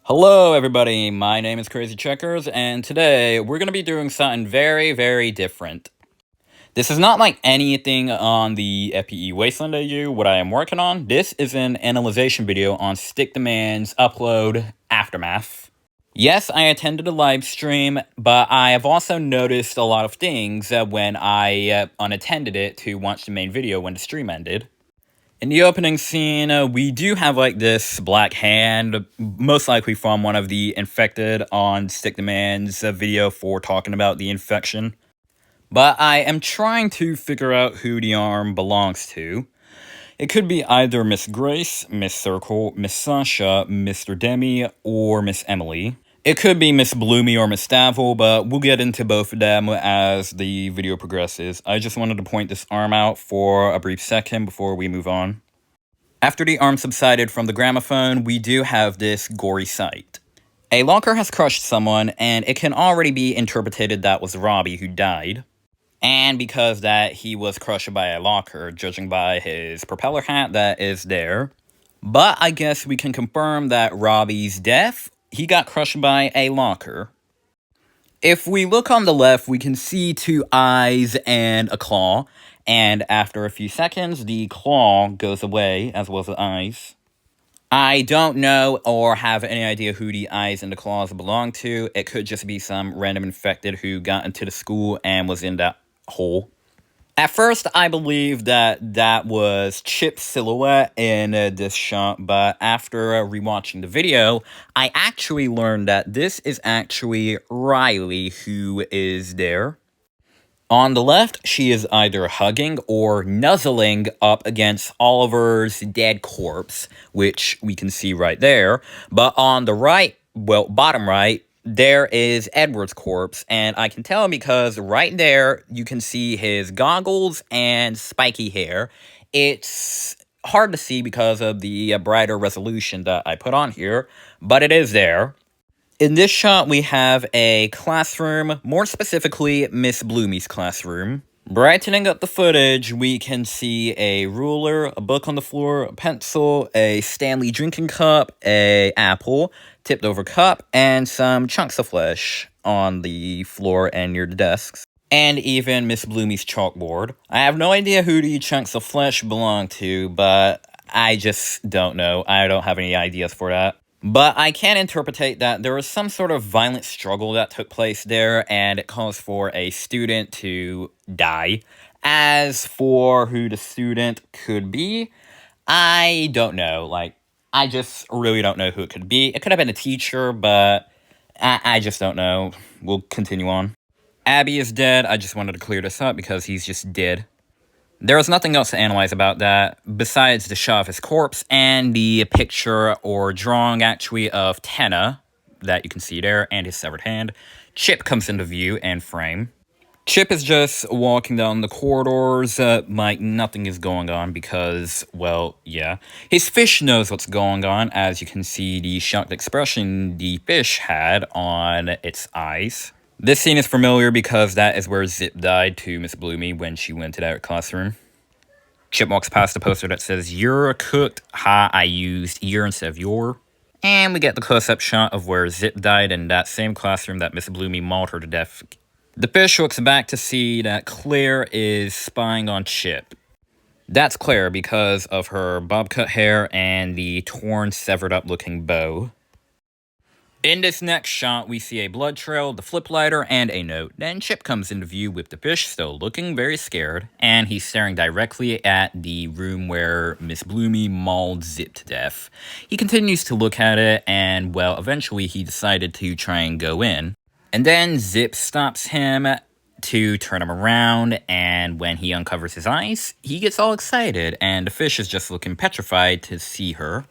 Hello everybody, my name is Crazy Checkers, and today we're going to be doing something very different. This is not like anything on the FPE Wasteland AU, what I am working on. This is an analyzation video on Stick Demand's upload aftermath. Yes, I attended a live stream, but I have also noticed a lot of things when I unattended it to watch the main video when the stream ended. In the opening scene, we do have like this black hand, most likely from one of the infected on Stick the Man's video for talking about the infection. But I am trying to figure out who the arm belongs to. It could be either Miss Grace, Miss Circle, Miss Sasha, Mr. Demi, or Miss Emily. It could be Miss Bloomy or Miss Stavel, but we'll get into both of them as the video progresses. I just wanted to point this arm out for a brief second before we move on. After the arm subsided from the gramophone, we do have this gory sight. A locker has crushed someone, and it can already be interpreted that was Robbie who died. And because that he was crushed by a locker, judging by his propeller hat that is there. But I guess we can confirm that Robbie's death, he got crushed by a locker. If we look on the left, we can see two eyes and a claw. And after a few seconds, the claw goes away, as well as the eyes. I don't know or have any idea who the eyes and the claws belong to. It could just be some random infected who got into the school and was in that hole. At first, I believed that was Chip's silhouette in this shot, but after rewatching the video, I actually learned that this is actually Riley who is there. On the left, she is either hugging or nuzzling up against Oliver's dead corpse, which we can see right there. But on the right, well, bottom right, there is Edward's corpse, and I can tell because right there, you can see his goggles and spiky hair. It's hard to see because of the brighter resolution that I put on here, but it is there. In this shot, we have a classroom, more specifically, Miss Bloomy's classroom. Brightening up the footage, we can see a ruler, a book on the floor, a pencil, a Stanley drinking cup, a apple, tipped over cup, and some chunks of flesh on the floor and near the desks. And even Miss Bloomy's chalkboard. I have no idea who the chunks of flesh belong to, but I just don't know. I don't have any ideas for that. But I can interpret that there was some sort of violent struggle that took place there, and it calls for a student to die. As for who the student could be, I don't know. I just really don't know who it could be. It could have been a teacher, but I just don't know. We'll continue on. Abby is dead. I just wanted to clear this up because he's just dead. There was nothing else to analyze about that, besides the shot of his corpse and the picture or drawing, actually, of Tenna that you can see there, and his severed hand. Chip comes into view and frame. Chip is just walking down the corridors like nothing is going on because, well, yeah. His fish knows what's going on, as you can see the shocked expression the fish had on its eyes. This scene is familiar because that is where Zip died to Miss Bloomy when she went to that classroom. Chip walks past the poster that says, "You're cooked." Ha, I used "you're" instead of "your." And we get the close-up shot of where Zip died in that same classroom that Miss Bloomy mauled her to death. The fish looks back to see that Claire is spying on Chip. That's Claire because of her bob-cut hair and the torn, severed-up looking bow. In this next shot, we see a blood trail, the flip lighter, and a note. Then Chip comes into view with the fish still looking very scared, and he's staring directly at the room where Miss Bloomy mauled Zip to death. He continues to look at it, and, well, eventually he decided to try and go in. And then Zip stops him to turn him around, and when he uncovers his eyes, he gets all excited, and the fish is just looking petrified to see her.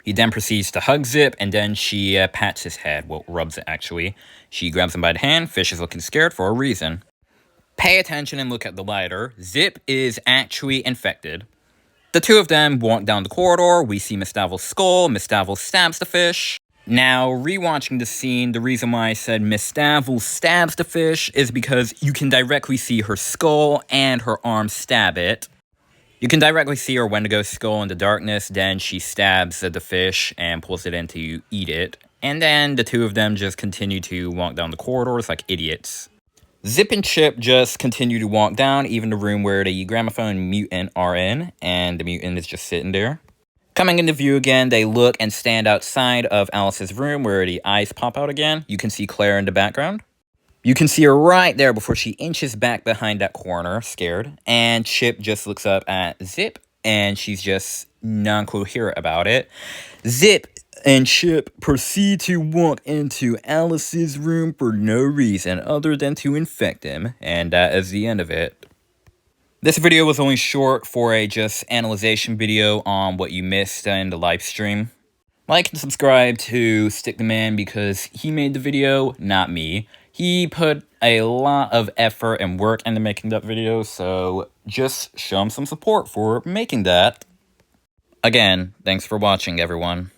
He then proceeds to hug Zip, and then she pats his head. Well, rubs it, actually. She grabs him by the hand. Fish is looking scared for a reason. Pay attention and look at the lighter. Zip is actually infected. The two of them walk down the corridor. We see Miss Davel's skull. Miss Davel stabs the fish. Now, rewatching the scene, the reason why I said Miss Davel stabs the fish is because you can directly see her skull and her arm stab it. You can directly see her Wendigo skull in the darkness, then she stabs the fish and pulls it in to eat it. And then the two of them just continue to walk down the corridors like idiots. Zip and Chip just continue to walk down, even the room where the gramophone mutant are in, and the mutant is just sitting there. Coming into view again, they look and stand outside of Alice's room where the eyes pop out again. You can see Claire in the background. You can see her right there before she inches back behind that corner, scared. And Chip just looks up at Zip, and she's just non-coherent about it. Zip and Chip proceed to walk into Alice's room for no reason other than to infect him, and that is the end of it. This video was only short for a just analyzation video on what you missed in the live stream. Like and subscribe to Stick the Man because he made the video, not me. He put a lot of effort and work into making that video, so just show him some support for making that. Again, thanks for watching, everyone.